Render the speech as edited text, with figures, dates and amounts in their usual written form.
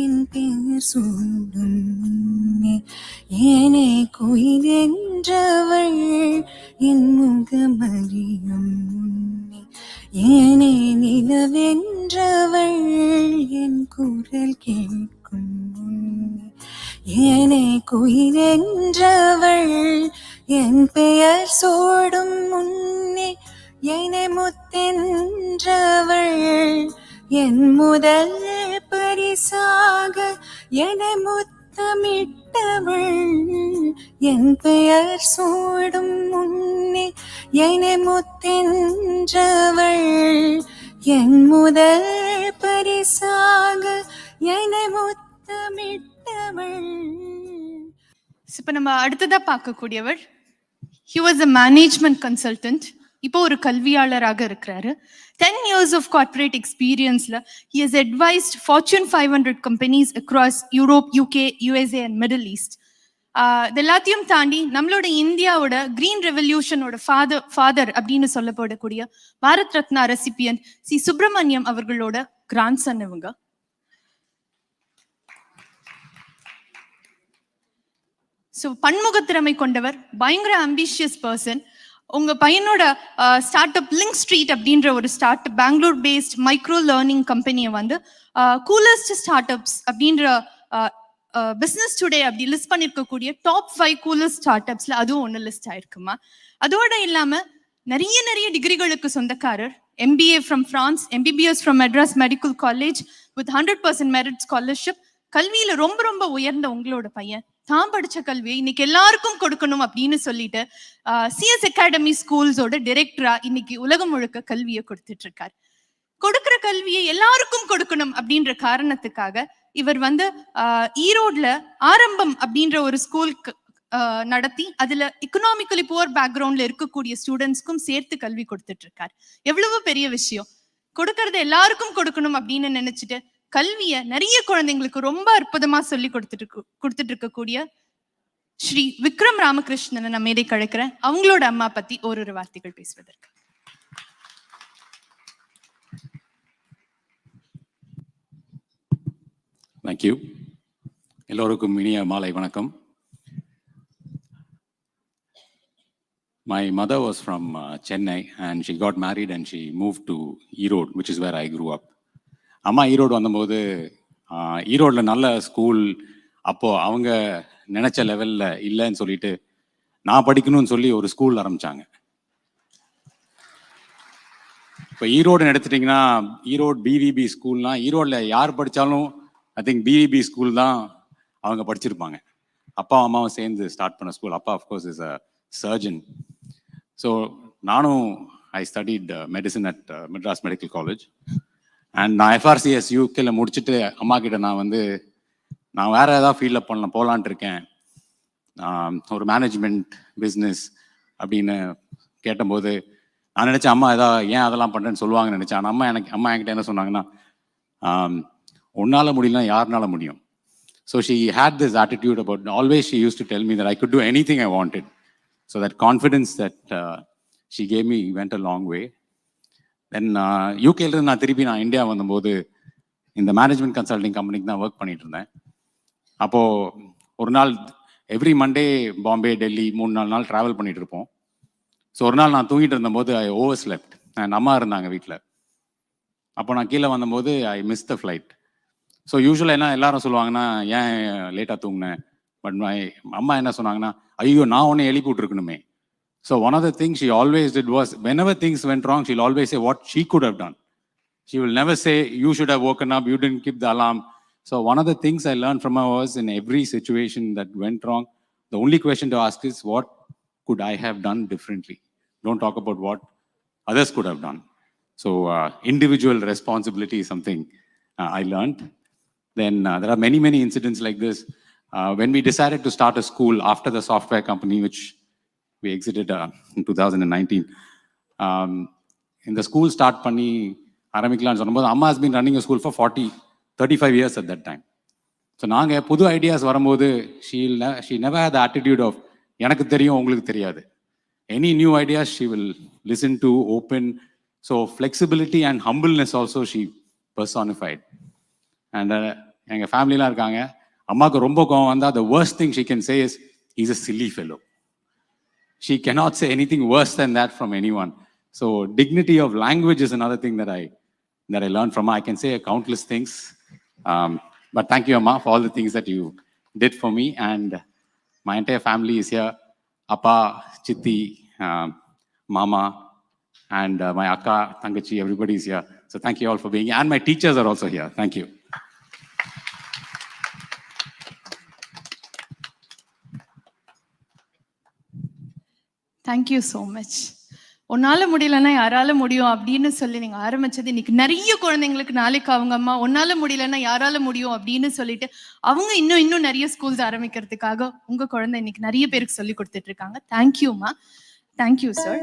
என் பெயர் சொல்லும் முன்னே ஏனே குயிலென்றவள் என் முகமறியும் முன்னே ஏனே நிலவென்றவள் என் குரல் கேட்கும் முன்னே ஏனே குயிலென்றவள் என் பெயர் சூடும் முன்னே ஏனே முத்தென்றவள் என் முதல் பரிசாக என்னை முத்தமிட்டவள் என் பெயர் சூடும் முன்னே என்னை முத்தென்றவள் என் முதல் பரிசாக என்னை முத்தமிட்டவள். இப்ப நம்ம அடுத்ததா பார்க்கக்கூடியவர், he was a management consultant. இப்போ ஒரு கல்வியாளராக இருக்கிறாரு. 10 years of corporate experienceல he has advised Fortune 500 companies across Europe, UK, USA and Middle East. இது எல்லாத்தையும் தாண்டி நம்மளோட இந்தியாவோட கிரீன் ரெவல்யூஷனோட ஃபாதர் அப்படின்னு சொல்லப்படக்கூடிய பாரத் ரத்னா ரெசிபியன்ட் சி சுப்பிரமணியம் அவர்களோட கிராண்ட்சன் இவங்க. ஸோ பன்முகத்திறமை கொண்டவர், பயங்கர அம்பிஷியஸ் பர்சன். உங்க பையனோட ஸ்டார்ட் அப் லிங்க் ஸ்ட்ரீட் அப்படின்ற ஒரு startup Bangalore based micro learning கம்பெனியை வந்து கூலஸ்ட் ஸ்டார்ட் அப்ஸ் அப்படின்ற பிஸ்னஸ் டுடே அப்படி லிஸ்ட் பண்ணிருக்கக்கூடிய டாப் 5 கூலஸ்ட் ஸ்டார்ட் அப்ஸ்ல அதுவும் ஒன்று லிஸ்ட் ஆயிருக்குமா. அதோட இல்லாம நிறைய டிகிரிகளுக்கு சொந்தக்காரர். MBA from France, MBBS from Madras medical college with 100% merit scholarship. கல்வியில ரொம்ப உயர்ந்த உங்களோட பையன் தான் படிச்ச கல்வியை இன்னைக்கு எல்லாருக்கும் கொடுக்கணும் அப்படின்னு சொல்லிட்டு CS அகாடமி ஸ்கூல்ஸோட டைரக்டரா இன்னைக்கு உலகம் முழுக்க கல்வியை கொடுத்துட்டு இருக்காரு. கொடுக்கிற கல்வியை எல்லாருக்கும் கொடுக்கணும் அப்படின்ற காரணத்துக்காக இவர் வந்து ஈரோட்ல ஆரம்பம் அப்படின்ற ஒரு ஸ்கூல் நடத்தி அதுல எக்கனாமிக்கலி புவர் பேக்ரவுண்ட்ல இருக்கக்கூடிய ஸ்டூடெண்ட்ஸ்க்கும் சேர்த்து கல்வி கொடுத்துட்டு இருக்காரு. எவ்வளவு பெரிய விஷயம். கொடுக்கறத எல்லாருக்கும் கொடுக்கணும் அப்படின்னு நினைச்சிட்டு கல்விய நிறைய குழந்தைங்களுக்கு ரொம்ப அற்புதமா சொல்லி கொடுத்துட்டு இருக்கக்கூடிய ஸ்ரீ விக்ரம் ராமகிருஷ்ணன் நான் மேடை கழைக்கிறேன். அவங்களோட அம்மா பத்தி ஒரு வார்த்தைகள் பேசுவதற்கு. தேங்க்யூ. எல்லோருக்கும் இனிய மாலை வணக்கம். My mother was from Chennai and she got married and she moved to Erode, which is where I grew up. அம்மா ஈரோடு வந்தபோது ஈரோடில் நல்ல ஸ்கூல் அப்போது அவங்க நினச்ச லெவலில் இல்லைன்னு சொல்லிட்டு நான் படிக்கணும்னு சொல்லி ஒரு ஸ்கூல் ஆரம்பித்தாங்க. இப்போ ஈரோடுன்னு எடுத்துட்டிங்கன்னா ஈரோடு BVB ஸ்கூல்னா ஈரோடில் யார் படித்தாலும் ஐ திங்க் BVB ஸ்கூல் தான் அவங்க படிச்சிருப்பாங்க. அப்பா அம்மாவும் சேர்ந்து ஸ்டார்ட் பண்ண ஸ்கூல். அப்பா of course is a surgeon. So நானும் I studied medicine at Madras medical college. And நான் FRCS UKல முடிச்சுட்டு அம்மா கிட்ட நான் வேற ஏதாவது ஃபீல்டில் போகலான்ட்டு இருக்கேன், ஒரு மேனேஜ்மெண்ட் பிஸ்னஸ் அப்படின்னு கேட்டபோது நான் நினச்சேன் அம்மா ஏன் அதெல்லாம் பண்ணுறேன்னு சொல்லுவாங்கன்னு நினச்சேன். ஆனால் அம்மா என்கிட்ட என்ன சொன்னாங்கன்னா, உன்னால் முடியலன்னா யாருனால முடியும். So she had this attitude about always she used to tell me that I could do anything I wanted. So that confidence that she gave me went a long way. Then யூகேலேருந்து நான் India வந்தபோது இந்த management consulting கம்பெனிக்கு தான் work பண்ணிட்டு இருந்தேன். அப்போது ஒரு நாள் எவ்ரி மண்டே பாம்பே டெல்லி 3-4 நாள் ட்ராவல் பண்ணிட்டு இருப்போம். ஸோ ஒரு நாள் நான் தூங்கிட்டு இருந்தபோது ஐ ஓவர் ஸ்லெப்ட். என் அம்மா இருந்தாங்க வீட்டில். அப்போ நான் கீழே வந்தபோது I miss the flight. So யூஸ்வலாக எல்லாரும் சொல்லுவாங்கன்னா ஏன் லேட்டாக தூங்கினேன். பட் அம்மா என்ன சொன்னாங்கன்னா, ஐயோ நான் உன்னை எழுப்பி விட்டுருக்கணுமே. So one of the things she always did was, whenever things went wrong, she'll always say what she could have done. She will never say, you should have woken up, you didn't keep the alarm. So one of the things I learned from her was, in every situation that went wrong, the only question to ask is, what could I have done differently? Don't talk about what others could have done. So individual responsibility is something I learned. Then there are many incidents like this. When we decided to start a school after the software company, which we exited in 2019. In the school start பண்ணி ஆரம்பிக்கலாம்னு சொன்னபோது அம்மா has been running a school for 35 years at that time. So நாங்கள் புது ideas வரும்போது she never had the attitude of எனக்கு தெரியும் உங்களுக்கு தெரியாது. Any new ideas she will listen to, open. So flexibility and humbleness also she personified. And எங்கள் ஃபேமிலிலாம் இருக்காங்க. அம்மாவுக்கு ரொம்ப கோவம் வந்தால் the worst thing she can say is, he's a silly fellow. She cannot say anything worse than that from anyone. So dignity of language is another thing that I learned from her. I can say countless things. But thank you, Amma, for all the things that you did for me. And my entire family is here. Appa, Chitti, Mama, and my Akka, Tangachi, everybody is here. So thank you all for being here. And my teachers are also here. Thank you. Thank you so much. உன்னால முடியலன்னா யாரால முடியும் அப்படின்னு சொல்லி நீங்க ஆரம்பிச்சது இன்னைக்கு நிறைய குழந்தைங்களுக்கு நாளைக்கு அவங்க அம்மா உன்னால முடியலன்னா யாரால முடியும் அப்படின்னு சொல்லிட்டு அவங்க இன்னும் நிறைய ஸ்கூல்ஸ் ஆரம்பிக்கிறதுக்காக உங்க குழந்தை இன்னைக்கு நிறைய பேருக்கு சொல்லி கொடுத்துட்டு இருக்காங்க. தேங்க்யூமா. Thank you sir.